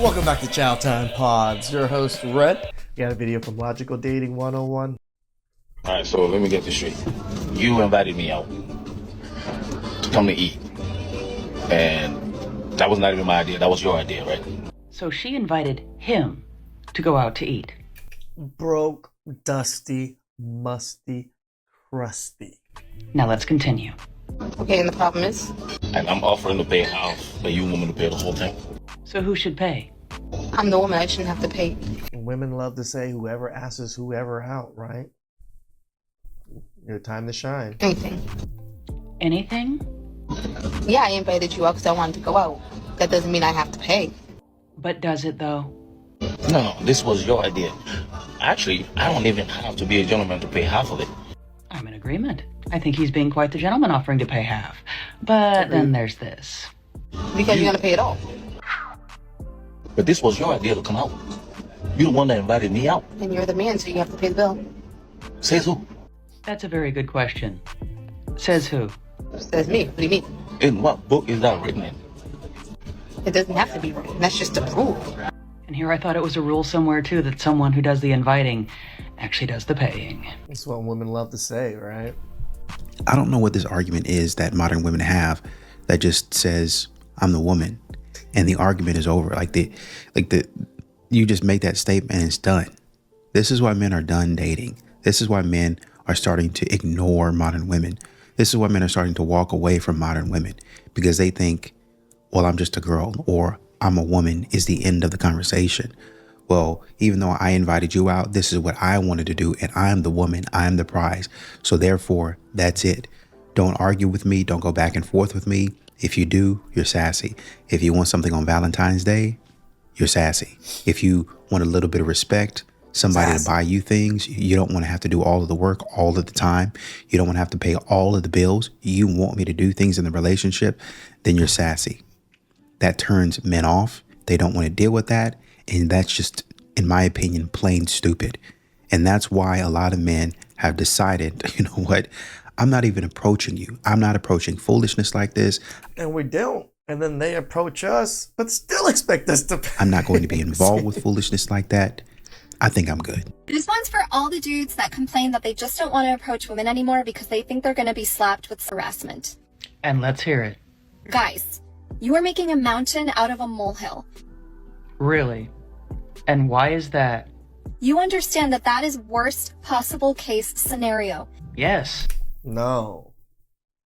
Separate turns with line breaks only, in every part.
Welcome back to Chow Time Pods. Your host, Red. You got a video from Logical Dating 101.
Alright, so let me get this straight. You invited me out to come to eat. And that was not even my idea. That was your idea, right?
So she invited him to go out to eat.
Broke, dusty, musty, crusty.
Now let's continue.
Okay, and the problem is?
And I'm offering to pay half, and you want me to pay the whole thing.
So who should pay?
I'm the woman, I shouldn't have to pay.
Women love to say whoever asks whoever out, right? Your time to shine.
Anything.
Anything?
Yeah, I invited you out because I wanted to go out. That doesn't mean I have to pay.
But does it though?
No, this was your idea. Actually, I don't even have to be a gentleman to pay half of it.
I'm in agreement. I think he's being quite the gentleman offering to pay half. But then there's this.
Because you're going to pay it all.
But this was your idea to come out. You're the one that invited me out.
And you're the man, so you have to pay the bill.
Says who?
That's a very good question. Says who?
Says me. What do you mean?
In what book is that written in?
It doesn't have to be written. That's just a rule.
And here I thought it was a rule somewhere too that someone who does the inviting actually does the paying.
That's what women love to say, right?
I don't know what this argument is that modern women have that just says, I'm the woman. And the argument is over. You just make that statement and it's done. This is why men are done dating. This is why men are starting to ignore modern women. This is why men are starting to walk away from modern women because they think, well, I'm just a girl or I'm a woman is the end of the conversation. Well, even though I invited you out, this is what I wanted to do. And I'm the woman. I'm the prize. So therefore, that's it. Don't argue with me. Don't go back and forth with me. If you do, you're sassy. If you want something on Valentine's Day, you're sassy. If you want a little bit of respect, somebody to buy you things, you don't want to have to do all of the work all of the time. You don't want to have to pay all of the bills. You want me to do things in the relationship, then you're sassy. That turns men off. They don't want to deal with that. And that's just, in my opinion, plain stupid. And that's why a lot of men have decided, you know what? I'm not even approaching you. I'm not approaching foolishness like this.
And we don't. And then they approach us, but still expect us to pay.
I'm not going to be involved with foolishness like that. I think I'm good.
This one's for all the dudes that complain that they just don't want to approach women anymore because they think they're going to be slapped with harassment.
And let's hear it.
Guys, you are making a mountain out of a molehill.
Really? And why is that?
You understand that that is worst possible case scenario.
Yes.
No.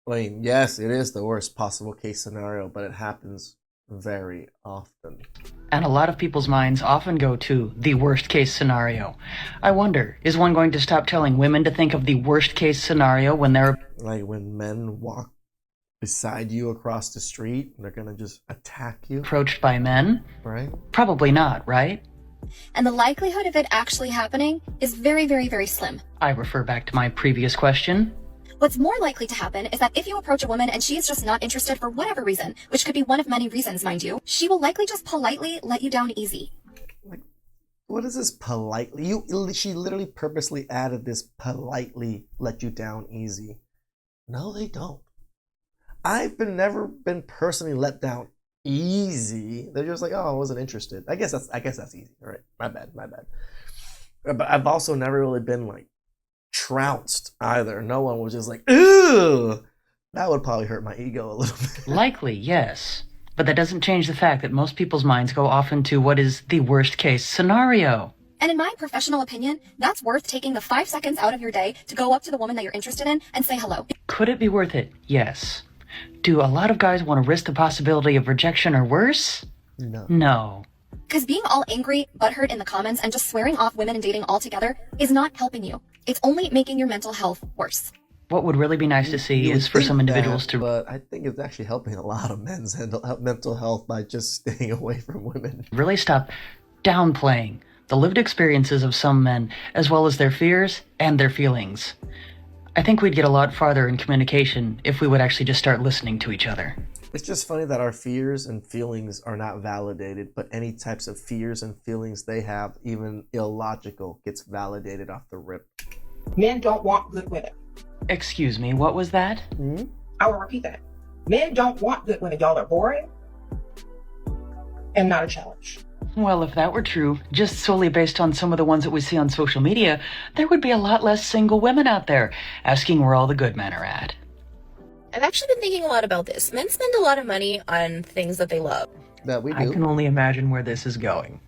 I mean, yes, it is the worst possible case scenario, but it happens very often.
And a lot of people's minds often go to the worst case scenario. I wonder, is one going to stop telling women to think of the worst case scenario when they're...
Like when men walk beside you across the street, they're gonna just attack you,
approached by men?
right?
Probably not, right?
And the likelihood of it actually happening is very, very, very slim.
I refer back to my previous question.
What's more likely to happen is that if you approach a woman and she is just not interested for whatever reason, which could be one of many reasons, mind you, she will likely just politely let you down easy.
Like, what is this politely? She literally purposely added this politely let you down easy. No, they don't. I've never been personally let down easy. They're just like, oh, I wasn't interested. I guess that's easy. All right, my bad. But I've also never really been like trounced either. No one was just like, ooh. That would probably hurt my ego a little bit.
Likely, yes. But that doesn't change the fact that most people's minds go off into what is the worst case scenario.
And in my professional opinion, that's worth taking the 5 seconds out of your day to go up to the woman that you're interested in and say hello.
Could it be worth it? Yes. Do a lot of guys want to risk the possibility of rejection or worse? No.
Because being all angry, butthurt in the comments, and just swearing off women and dating altogether is not helping you. It's only making your mental health worse.
What would really be nice to see is for some individuals to...
But I think it's actually helping a lot of men's mental health by just staying away from women.
really stop downplaying the lived experiences of some men, as well as their fears and their feelings. I think we'd get a lot farther in communication if we would actually just start listening to each other.
It's just funny that our fears and feelings are not validated, but any types of fears and feelings they have, even illogical, gets validated off the rip.
Men don't want good women.
Excuse me, what was that?
I will repeat that. Men don't want good women. Y'all are boring and not a challenge.
Well, if that were true, just solely based on some of the ones that we see on social media, there would be a lot less single women out there asking where all the good men are at.
I've actually been thinking a lot about this. Men spend a lot of money on things that they love.
That we do.
I can only imagine where this is going.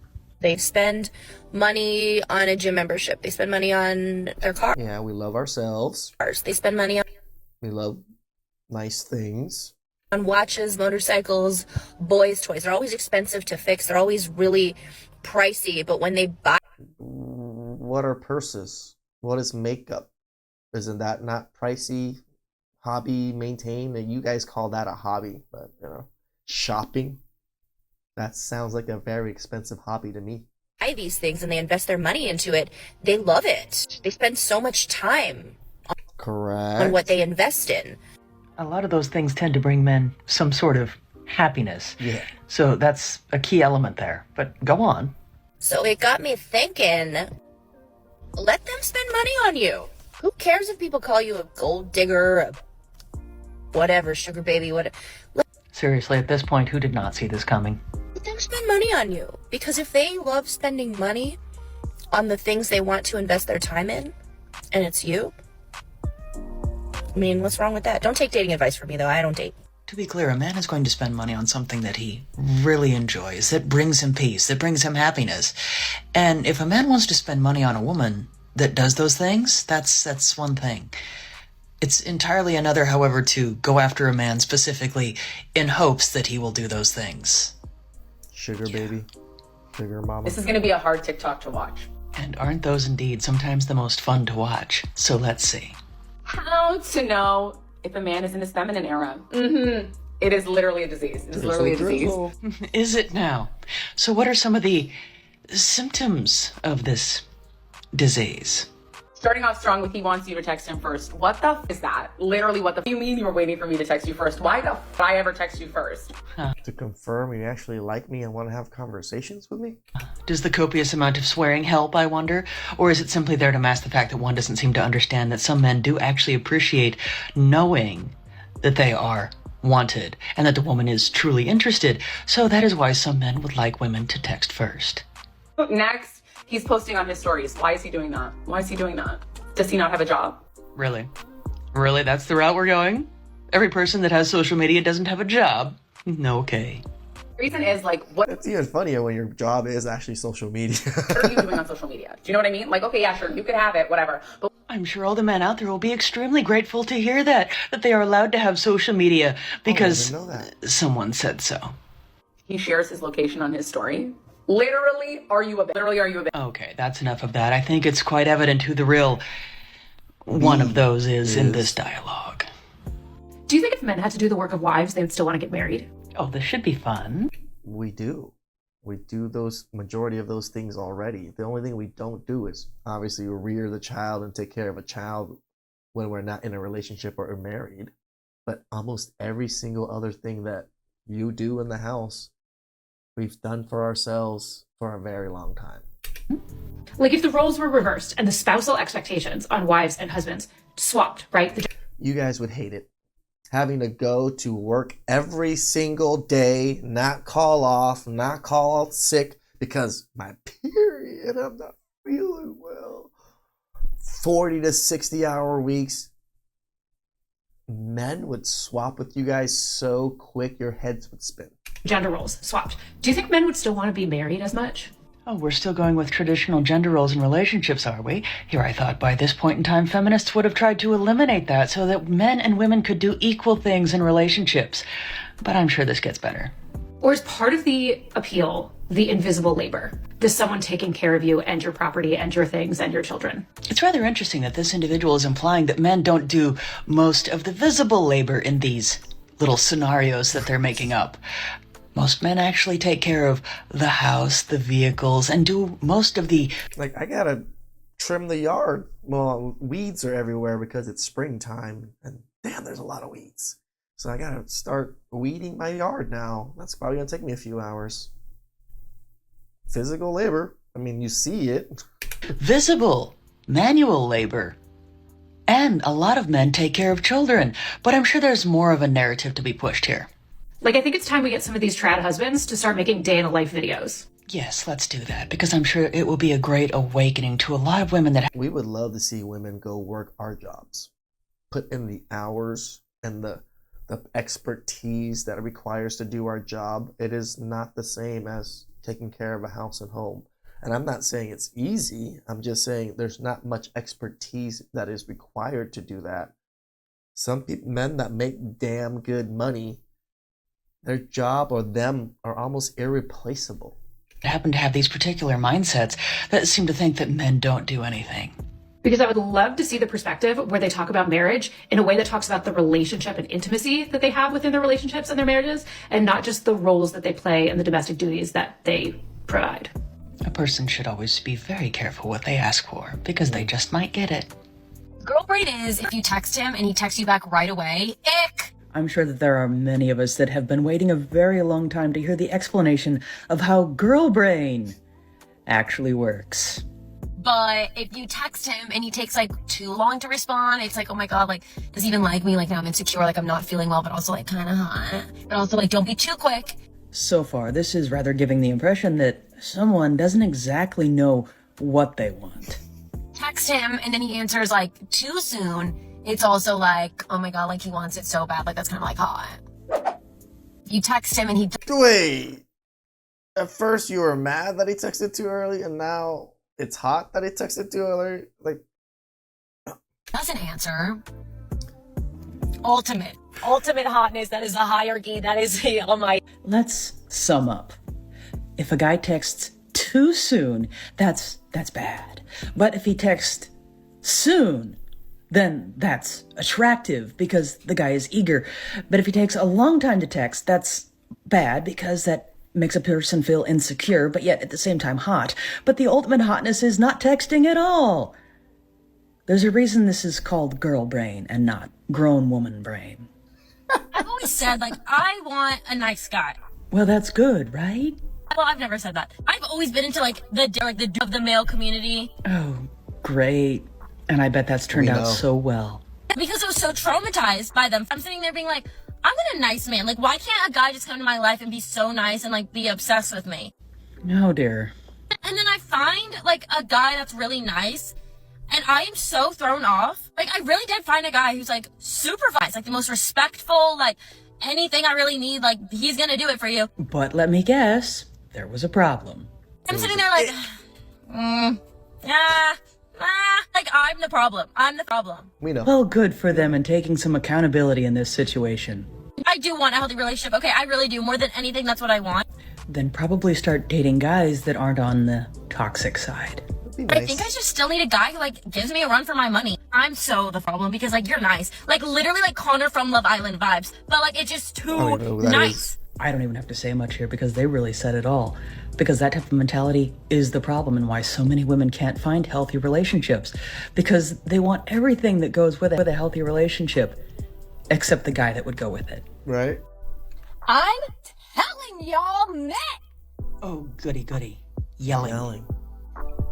They spend money on a gym membership. They spend money on their cars.
Yeah, we love ourselves.
They spend money
We love nice things.
on watches, motorcycles, boys' toys. They're always expensive to fix. They're always really pricey. But when they buy,
What are purses? What is makeup? Isn't that not pricey? Hobby maintain? You guys call that a hobby, but shopping. That sounds like a very expensive hobby to me.
these things and they invest their money into it, they love it. They spend so much time
Correct.
on what they invest in.
A lot of those things tend to bring men some sort of happiness.
Yeah.
So that's a key element there. But go on.
So it got me thinking, let them spend money on you. Who cares if people call you a gold digger, a whatever, sugar baby, whatever.
Seriously, at this point, who did not see this coming?
Let them spend money on you. Because if they love spending money on the things they want to invest their time in, and it's you, I mean, what's wrong with that? Don't take dating advice from me, though. I don't date.
To be clear, a man is going to spend money on something that he really enjoys, that brings him peace, that brings him happiness. And if a man wants to spend money on a woman that does those things, that's one thing. It's entirely another, however, to go after a man specifically in hopes that he will do those things.
Sugar baby. Sugar mama.
This is going to be a hard TikTok to watch.
And aren't those indeed sometimes the most fun to watch? So let's see.
How to know if a man is in his feminine era? It is literally a disease. It is literally a disease.
Is it now? So what are some of the symptoms of this disease?
Starting off strong with he wants you to text him first. What the is that? Literally, what the you mean you were waiting for me to text you first? Why the did I ever text you first?
To confirm you actually like me and want to have conversations with me?
Does the copious amount of swearing help, I wonder? Or is it simply there to mask the fact that one doesn't seem to understand that some men do actually appreciate knowing that they are wanted and that the woman is truly interested? So that is why some men would like women to text first.
Next, he's posting on his stories. Why is he doing that? Why is he doing that? Does he not have a job?
Really? Really? That's the route we're going? Every person that has social media doesn't have a job? No, okay.
The reason is like, what
It's even funnier when your job is actually social media.
are you doing on social media? Do you know what I mean? Like, okay, yeah, sure, you could have it, whatever. But
I'm sure all the men out there will be extremely grateful to hear that they are allowed to have social media because
know that.
someone said so.
he shares his location on his story. Literally, are you a bitch?
Okay, that's enough of that. I think it's quite evident who the real one of those is in this dialogue.
Do you think if men had to do the work of wives, they would still want to get married?
Oh, this should be fun.
We do. We do those majority of those things already. The only thing we don't do is obviously rear the child and take care of a child when we're not in a relationship or married. But almost every single other thing that you do in the house, we've done for ourselves for a very long time.
Like if the roles were reversed and the spousal expectations on wives and husbands swapped, right?
You guys would hate it. Having to go to work every single day, not call off, not call out sick because my period, I'm not feeling well. 40 to 60 hour weeks. Men would swap with you guys so quick your heads would spin.
Gender roles swapped. Do you think men would still want to be married as much?
Oh, we're still going with traditional gender roles in relationships, are we? Here I thought by this point in time feminists would have tried to eliminate that so that men and women could do equal things in relationships. But I'm sure this gets better.
Or is part of the appeal the invisible labor? This someone taking care of you and your property and your things and your children?
It's rather interesting that this individual is implying that men don't do most of the visible labor in these little scenarios that they're making up. Most men actually take care of the house, the vehicles, and do most of the...
Like, I gotta trim the yard. Well, weeds are everywhere because it's springtime, and damn, there's a lot of weeds. So I gotta start weeding my yard now. That's probably gonna take me a few hours. Physical labor. I mean, you see it.
visible, manual labor. And a lot of men take care of children, but I'm sure there's more of a narrative to be pushed here.
Like, I think it's time we get some of these trad husbands to start making day in a life videos.
Yes, let's do that, because I'm sure it will be a great awakening to a lot of women that...
We would love to see women go work our jobs. Put in the hours and the expertise that it requires to do our job. It is not the same as taking care of a house and home. And I'm not saying it's easy. I'm just saying there's not much expertise that is required to do that. Some people, men that make damn good money, their job or them are almost irreplaceable.
happen to have these particular mindsets that seem to think that men don't do anything.
Because I would love to see the perspective where they talk about marriage in a way that talks about the relationship and intimacy that they have within their relationships and their marriages, and not just the roles that they play and the domestic duties that they provide.
A person should always be very careful what they ask for, because they just might get it.
Girl brain is if you text him and he texts you back right away, ick!
I'm sure that there are many of us that have been waiting a very long time to hear the explanation of how girl brain actually works.
But if you text him and he takes like too long to respond, it's like, oh my god, like, does he even like me? Like, now I'm insecure, like I'm not feeling well, but also like kind of hot. But also like, don't be too quick.
So far, this is rather giving the impression that someone doesn't exactly know what they want.
Text him and then he answers like too soon. It's also like, oh my god, like he wants it so bad, like that's kind of like hot. You text him and he...
Wait, at first you were mad that he texted too early, and now it's hot that he texted too early? Like,
doesn't answer. Ultimate hotness, that is a hierarchy, that is, oh my...
Let's sum up. If a guy texts too soon, that's bad. But if he texts soon, then that's attractive because the guy is eager. But if he takes a long time to text, that's bad because that makes a person feel insecure, but yet at the same time hot. But the ultimate hotness is not texting at all. There's a reason this is called girl brain and not grown woman brain.
I've always said, like, I want a nice guy.
Well, that's good, right?
Well, I've never said that. I've always been into like the male community.
Oh, great. And I bet that's turned out so well.
Because I was so traumatized by them. I'm sitting there being like, I want a nice man. Like, why can't a guy just come to my life and be so nice and like be obsessed with me?
No, dear.
And then I find like a guy that's really nice, and I am so thrown off. Like, I really did find a guy who's like super nice, like the most respectful, like anything I really need, like he's gonna do it for you.
But let me guess, there was a problem.
I'm sitting there like, like I'm the problem. I'm the problem.
we know.
Well, good for them and taking some accountability in this situation.
I do want a healthy relationship. Okay, I really do. More than anything, that's what I want.
Then probably start dating guys that aren't on the toxic side.
Nice.
I think I just still need a guy who like gives me a run for my money. I'm so the problem because like you're nice. Like literally like Connor from Love Island vibes. But like it's just too nice.
I don't even have to say much here because they really said it all. Because that type of mentality is the problem and why so many women can't find healthy relationships. Because they want everything that goes with a healthy relationship, except the guy that would go with it.
Right?
I'm telling y'all, Matt.
Oh, goody goody. Yelling.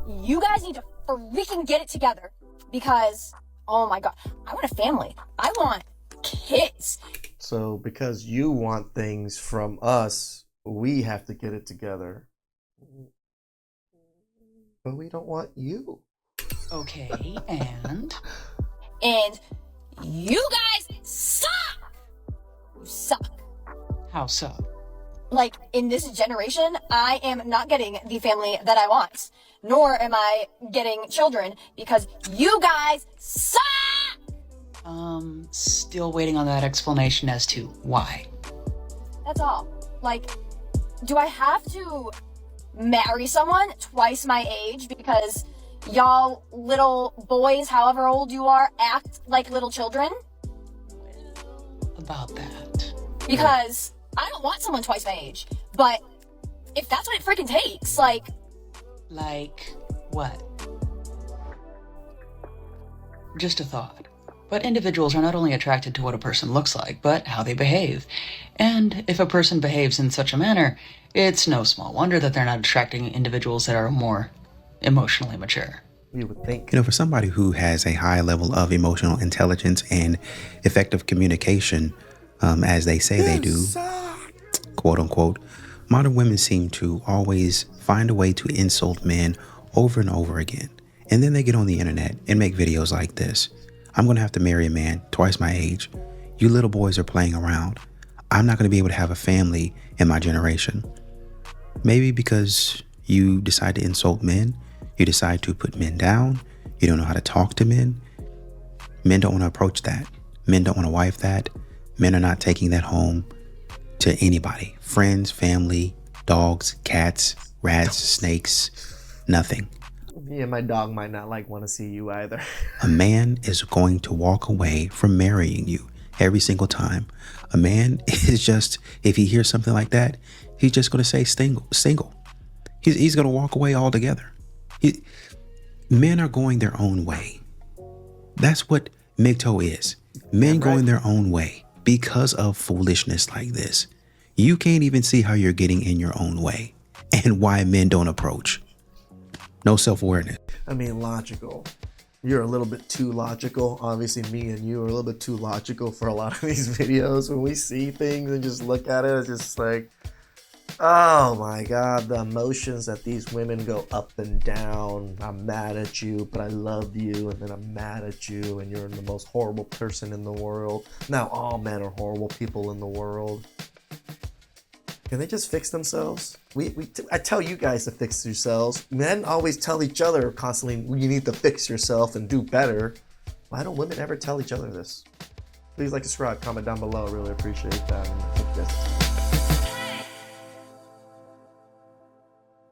You guys need to freaking get it together. Because, oh my god, I want a family. I want kids.
So because you want things from us, we have to get it together. But we don't want you.
Okay, and?
And you guys suck. You suck.
How so?
Like, in this generation, I am not getting the family that I want. Nor am I getting children because you guys suck!
Still waiting on that explanation as to why.
That's all. Like, do I have to marry someone twice my age because y'all little boys, however old you are, act like little children?
About that.
Because I don't want someone twice my age. But if that's what it freaking takes, like...
Like what? Just a thought. But individuals are not only attracted to what a person looks like, but how they behave. And if a person behaves in such a manner, it's no small wonder that they're not attracting individuals that are more emotionally mature.
You would think.
You know, for somebody who has a high level of emotional intelligence and effective communication, as they say they do, quote unquote, Modern women seem to always find a way to insult men over and over again. And then they get on the internet and make videos like this. I'm going to have to marry a man twice my age. You little boys are playing around. I'm not going to be able to have a family in my generation. Maybe because you decide to insult men, you decide to put men down, you don't know how to talk to men. Men don't want to approach that. Men don't want to wife that. Men are not taking that home to anybody. Friends, family, dogs, cats, rats, snakes, nothing.
Yeah, my dog might not want to see you either.
A man is going to walk away from marrying you every single time. A man is just, if he hears something like that, he's just going to say single. He's going to walk away altogether. Men are going their own way. That's what MGTOW is. Men going their own way because of foolishness like this. You can't even see how you're getting in your own way and why men don't approach. No self-awareness.
I mean, logical. You're a little bit too logical. Obviously, me and you are a little bit too logical for a lot of these videos. When we see things and just look at it, it's just like, oh my God, the emotions that these women go up and down. I'm mad at you, but I love you. And then I'm mad at you, and you're the most horrible person in the world. Now all men are horrible people in the world. Can they just fix themselves? I tell you guys to fix yourselves. Men always tell each other constantly, you need to fix yourself and do better. Why don't women ever tell each other this? Please like, subscribe, comment down below. I really appreciate that. And thank you guys.